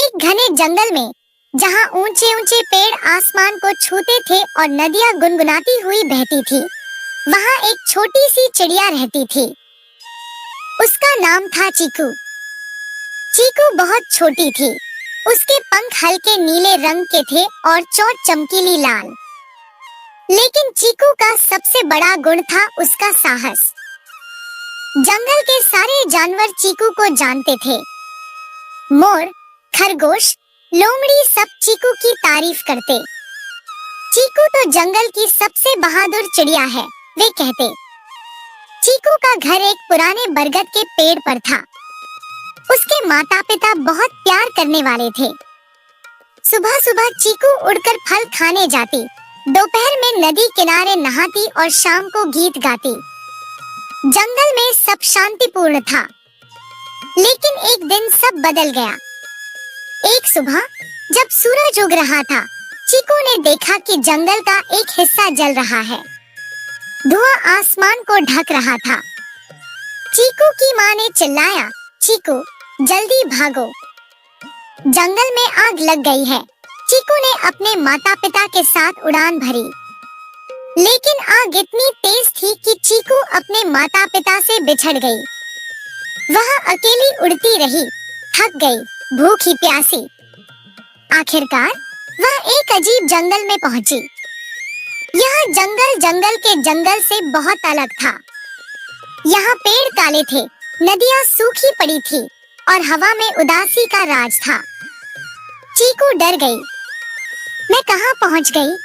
एक घने जंगल में, जहाँ ऊंचे ऊंचे पेड़ आसमान को छूते थे और नदियाँ गुनगुनाती हुई बहती थी, वहाँ एक छोटी सी चिड़िया रहती थी। उसका नाम था चीकू। चीकू बहुत छोटी थी। उसके पंख हल्के नीले रंग के थे और चोंच चमकीली लाल। लेकिन चीकू का सबसे बड़ा गुण था उसका साहस। जंगल के सारे जानवर चीकू को जानते थे। मोर, खरगोश, लोमड़ी सब चीकू की तारीफ करते। चीकू तो जंगल की सबसे बहादुर चिड़िया है, वे कहते। चीकू का घर एक पुराने बरगद के पेड़ पर था। उसके माता पिता बहुत प्यार करने वाले थे। सुबह सुबह चीकू उड़कर फल खाने जाती, दोपहर में नदी किनारे नहाती और शाम को गीत गाती। जंगल में सब शांतिपूर्ण था। लेकिन एक दिन सब बदल गया। एक सुबह जब सूरज उग रहा था, चीकू ने देखा कि जंगल का एक हिस्सा जल रहा है। धुआं आसमान को ढक रहा था। चीकू की माँ ने चिल्लाया, चीकू जल्दी भागो, जंगल में आग लग गई है। चीकू ने अपने माता पिता के साथ उड़ान भरी। लेकिन आग इतनी तेज थी कि चीकू अपने माता पिता से बिछड़ गई। वह अकेली उड़ती रही, थक गई, भूखी प्यासी। आखिरकार वह एक अजीब जंगल में पहुंची। यह जंगल जंगल के जंगल से बहुत अलग था। यहाँ पेड़ काले थे, नदियाँ सूखी पड़ी थी और हवा में उदासी का राज था। चीकू डर गई। मैं कहाँ पहुँच गई?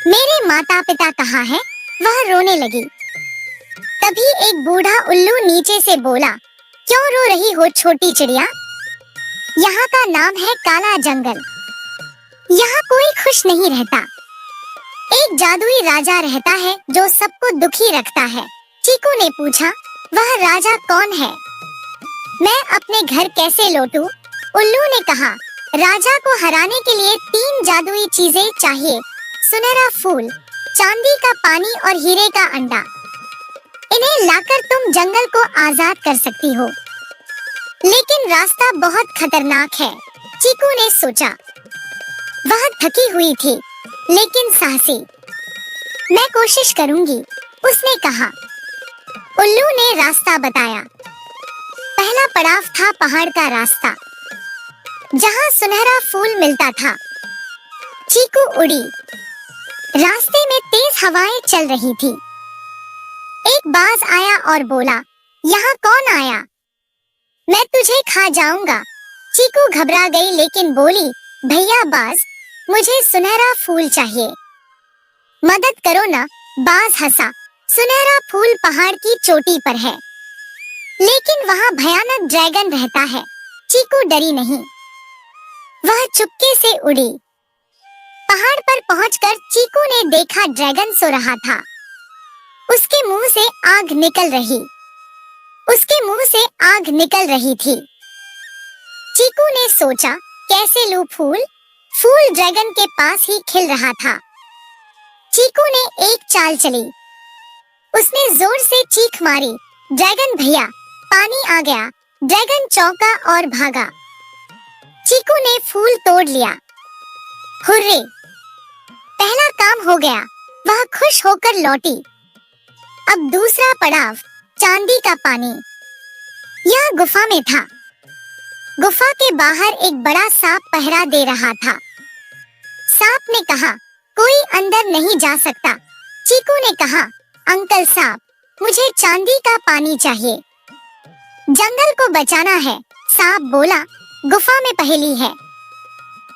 मेरे माता पिता कहाँ हैं? वह रोने लगी। तभी एक बूढ़ा उल्लू नीचे से बोला, क्यों रो रही हो छोटी चिड़िया? यहाँ का नाम है काला जंगल। यहाँ कोई खुश नहीं रहता। एक जादुई राजा रहता है जो सबको दुखी रखता है। चीकू ने पूछा, वह राजा कौन है? मैं अपने घर कैसे लौटूं? उल्लू ने कहा, राजा को हराने के लिए 3 जादुई चीजें चाहिए, सुनहरा फूल, चांदी का पानी और हीरे का अंडा। इन्हें लाकर तुम जंगल को आजाद कर सकती हो। लेकिन रास्ता बहुत खतरनाक है, चीकू ने सोचा। वह थकी हुई थी, लेकिन साहसी। मैं कोशिश करूंगी, उसने कहा। उल्लू ने रास्ता बताया। पहला पड़ाव था पहाड़ का रास्ता, जहाँ सुनहरा फूल मिलता था। चीकू उड़ी। रास्ते में तेज हवाएं चल रही थी। एक बाज आया और बोला, यहाँ कौन आया? मैं तुझे खा जाऊंगा। चीकू घबरा गई लेकिन बोली, भैया बाज, मुझे सुनहरा फूल चाहिए। मदद करो ना। बाज हंसा। सुनहरा फूल पहाड़ की चोटी पर है, लेकिन वहाँ भयानक ड्रैगन रहता है। चीकू डरी नहीं। वह चुपके से उड़ी। पहाड़ पर पहुंचकर चीकू ने देखा ड्रैगन सो रहा था। उसके मुंह से आग निकल रही थी। चीकू ने सोचा, कैसे लूं फूल? फूल ड्रैगन के पास ही खिल रहा था। चीकू ने एक चाल चली। उसने जोर से चीख मारी, ड्रैगन भैया, पानी आ गया। ड्रैगन चौंका और भागा। चीकू ने फूल तोड़ लिया। हुर्रे! पहला काम हो गया। वह खुश होकर लौटी। अब दूसरा पड़ाव, चांदी का पानी। यह गुफा में था। गुफा के बाहर एक बड़ा सांप पहरा दे रहा था। सांप ने कहा, कोई अंदर नहीं जा सकता। चीकू ने कहा, अंकल सांप, मुझे चांदी का पानी चाहिए। जंगल को बचाना है। सांप बोला, गुफा में पहेली है,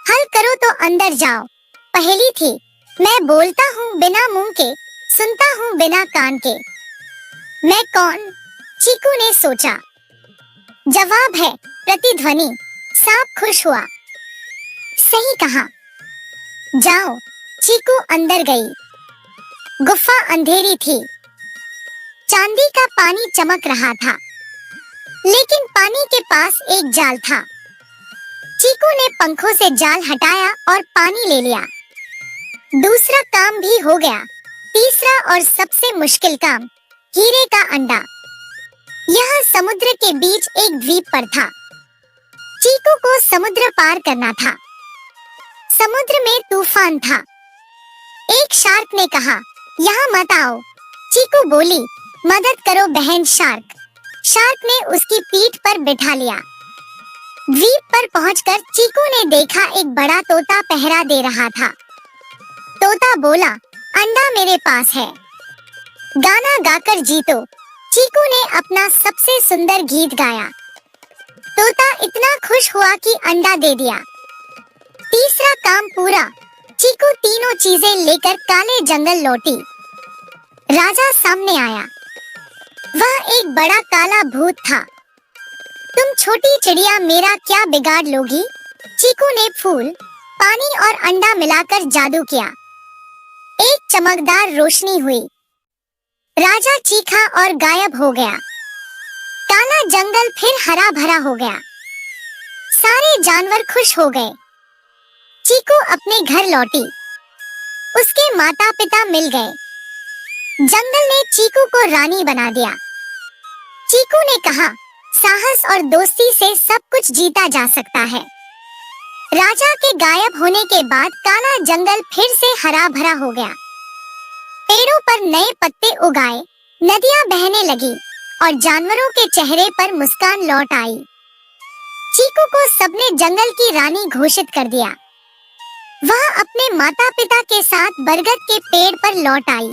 हल करो तो अंदर जाओ। पहेली थी, मैं बोलता हूँ बिना मुंह के, सुनता हूँ बिना कान के। मैं कौन? चीकू ने सोचा। जवाब है प्रतिध्वनि। सांप खुश हुआ। सही कहा। जाओ। चीकू अंदर गई। गुफा अंधेरी थी। चांदी का पानी चमक रहा था, लेकिन पानी के पास एक जाल था। चीकू ने पंखों से जाल हटाया और पानी ले लिया। दूसरा काम भी हो गया। तीसरा और सबसे मुश्किल काम, हीरे का अंडा। यह समुद्र के बीच एक द्वीप पर था। चीकू को समुद्र पार करना था। समुद्र में तूफान था। एक शार्क ने कहा, यहाँ मत आओ। चीकू बोली, मदद करो बहन शार्क। शार्क ने उसकी पीठ पर बिठा लिया। द्वीप पर पहुंचकर चीकू ने देखा एक बड़ा तोता पहरा दे रहा था। तोता बोला, अंडा मेरे पास है, गाना गाकर जीतो। चीकू ने अपना सबसे सुंदर गीत गाया। तोता इतना खुश हुआ कि अंडा दे दिया। तीसरा काम पूरा। चीकू तीनों चीजें लेकर काले जंगल लौटी। राजा सामने आया। वह एक बड़ा काला भूत था। तुम छोटी चिड़िया मेरा क्या बिगाड़ लोगी? चीकू ने फूल, पानी और अंडा मिलाकर जादू किया। एक चमकदार रोशनी हुई। राजा चीखा और गायब हो गया। काला जंगल फिर हरा भरा हो गया। सारे जानवर खुश हो गए। चीकू अपने घर लौटी। उसके माता पिता मिल गए। जंगल ने चीकू को रानी बना दिया। चीकू ने कहा, साहस और दोस्ती से सब कुछ जीता जा सकता है। राजा के गायब होने के बाद काला जंगल फिर से हरा भरा हो गया। पेड़ों पर नए पत्ते उगाए, नदियां बहने लगी और जानवरों के चेहरे पर मुस्कान लौट आई। चीकू को सबने जंगल की रानी घोषित कर दिया। वह अपने माता पिता के साथ बरगद के पेड़ पर लौट आई।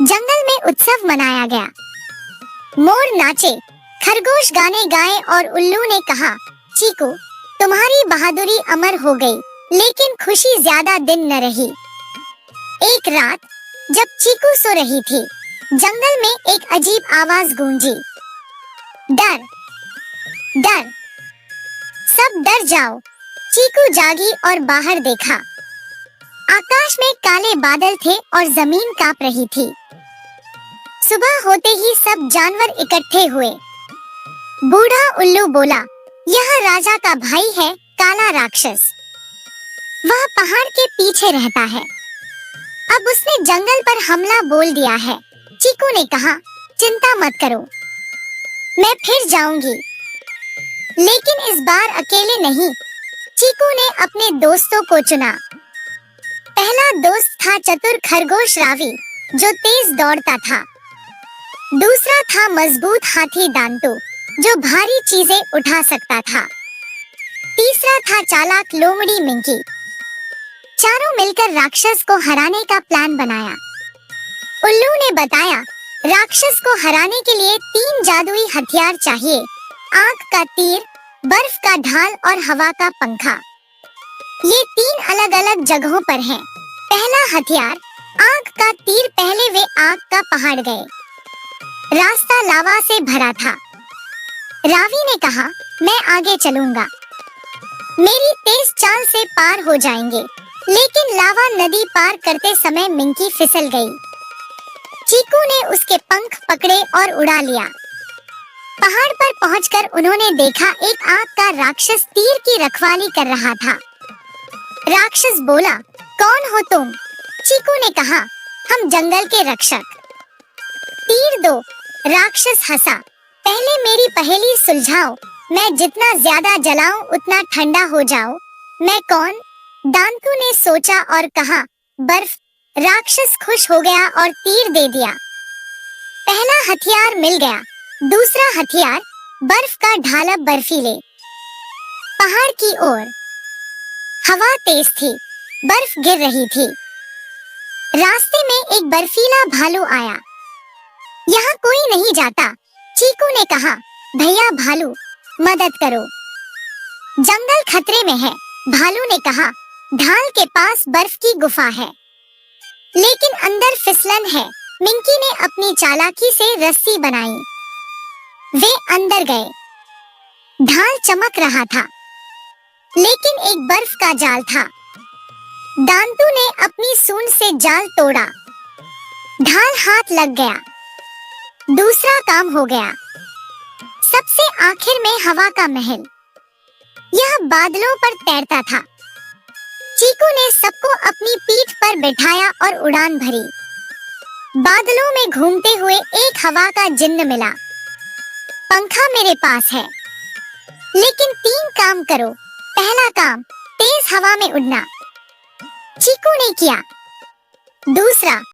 जंगल में उत्सव मनाया गया। मोर नाचे, खरगोश गाने गाए और उल्लू ने कहा, चीकू तुम्हारी बहादुरी अमर हो गई, लेकिन खुशी ज्यादा दिन न रही। एक रात जब चीकू सो रही थी, जंगल में एक अजीब आवाज गूंजी, डर डर, सब डर जाओ। चीकू जागी और बाहर देखा। आकाश में काले बादल थे और जमीन कांप रही थी। सुबह होते ही सब जानवर इकट्ठे हुए। बूढ़ा उल्लू बोला, यह राजा का भाई है, काला राक्षस। वह पहाड़ के पीछे रहता है। अब उसने जंगल पर हमला बोल दिया है। चीकू ने कहा, चिंता मत करो, मैं फिर जाऊंगी, लेकिन इस बार अकेले नहीं। चीकू ने अपने दोस्तों को चुना। पहला दोस्त था चतुर खरगोश रावी, जो तेज दौड़ता था। दूसरा था मजबूत हाथी दांतू, जो भारी चीजें उठा सकता था। तीसरा था चालाक लोमड़ी मिंकी। चारों मिलकर राक्षस को हराने का प्लान बनाया। उल्लू ने बताया, राक्षस को हराने के लिए 3 जादुई हथियार चाहिए, आग का तीर, बर्फ का ढाल और हवा का पंखा। ये 3 अलग अलग जगहों पर हैं। पहला हथियार, आग का तीर। पहले वे आग का पहाड़ गए। रास्ता लावा से भरा था। रावी ने कहा, मैं आगे चलूंगा, मेरी तेज चाल से पार हो जाएंगे। लेकिन लावा नदी पार करते समय मिंकी फिसल गई। चीकू ने उसके पंख पकड़े और उड़ा लिया। पहाड़ पर पहुंचकर उन्होंने देखा एक आग का राक्षस तीर की रखवाली कर रहा था। राक्षस बोला, कौन हो तुम? चीकू ने कहा, हम जंगल के रक्षक। तीर दो। राक्षस हंसा, पहले मेरी पहेली सुलझाओ, मैं जितना ज्यादा जलाऊं उतना ठंडा हो जाओ। मैं कौन? दांतू ने सोचा और कहा, बर्फ। राक्षस खुश हो गया और तीर दे दिया। पहला हथियार मिल गया। दूसरा हथियार, बर्फ का ढाला बर्फीले। पहाड़ की ओर हवा तेज थी, बर्फ गिर रही थी। रास्ते में एक बर्फीला भालू आया। यहाँ कोई नहीं जाता। चीकू ने कहा, भैया भालू, मदद करो, जंगल खतरे में है। भालू ने कहा, ढाल के पास बर्फ की गुफा है, लेकिन अंदर फिसलन है। मिंकी ने अपनी चालाकी से रस्सी बनाई। वे अंदर गए। ढाल चमक रहा था, लेकिन एक बर्फ का जाल था। दांतू ने अपनी सूंड से जाल तोड़ा। ढाल हाथ लग गया। दूसरा काम हो गया। सबसे आखिर में हवा का महल। यह बादलों पर तैरता था। चीकू ने सबको अपनी पीठ पर बिठाया और उड़ान भरी। बादलों में घूमते हुए एक हवा का जिन्न मिला। पंखा मेरे पास है, लेकिन 3 काम करो। पहला काम, तेज हवा में उड़ना। चीकू ने किया। दूसरा,